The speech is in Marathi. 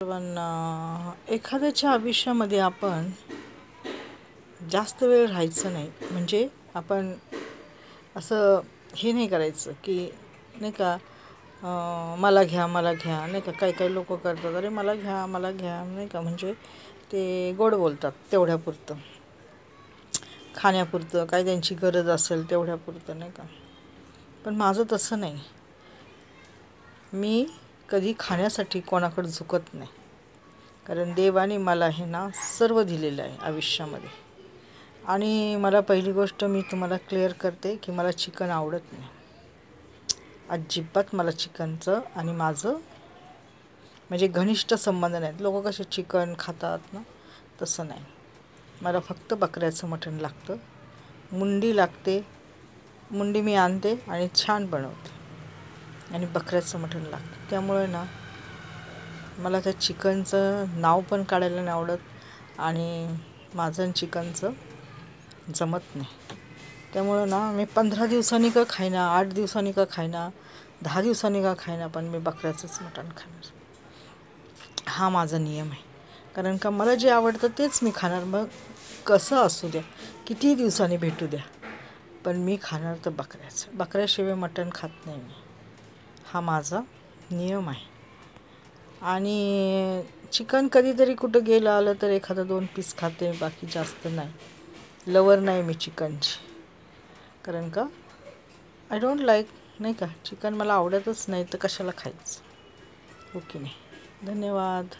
सर्वांना एखाद्याच्या आयुष्यामध्ये आपण जास्त वेळ राहायचं नाही. म्हणजे आपण असं हे नाही करायचं की नाही का मला घ्या मला घ्या, नाही का. काही काही लोक करतात, अरे मला घ्या मला घ्या, नाही का. म्हणजे ते गोड बोलतात तेवढ्यापुरतं, खाण्यापुरतं, काय त्यांची गरज असेल तेवढ्यापुरतं, नाही का. पण माझं तसं नाही. मी कधी खाण्यासाठी कोणाकडे झुकत नाही. कारण देवाने मला हे ना सर्व दिलेलं आहे आयुष्यामध्ये. आणि मला पहिली गोष्ट मी तुम्हाला क्लिअर करते की मला चिकन आवडत नाही अजिबात. मला चिकनचं आणि माझं म्हणजे घनिष्ठ संबंध नाहीत. लोक कसे चिकन खातात ना, तसं नाही. मला फक्त बकऱ्याचं मटण लागतं, मुंडी लागते. मुंडी मी आणते आणि छान बनवते, आणि बकऱ्याचं मटण लागतं. त्यामुळे ना मला त्या चिकनचं नाव पण काढायला नाही आवडत, आणि माझं चिकनचं जमत नाही. त्यामुळं ना मी 15 दिवसांनी का खाईना, 8 दिवसांनी का खाईना, 10 दिवसांनी का खाईना, पण मी बकऱ्याचंच मटण खाणार. हा माझा नियम आहे. कारण का मला जे आवडतं तेच मी खाणार. मग कसं असू द्या, किती दिवसांनी भेटू द्या, पण मी खाणार तर बकऱ्याचं. बकऱ्याशिवाय मटण खात नाही मी. हा माझा नियम आहे. आणि चिकन कधीतरी कुठं गेलं आलं तर एखादा 2 पीस खाते, बाकी जास्त नाही. लवर नाही मी चिकनची. कारण का आय डोंट लाईक, नाही का. चिकन मला आवडतच नाही, तर कशाला खायचं, ओके नाही. धन्यवाद.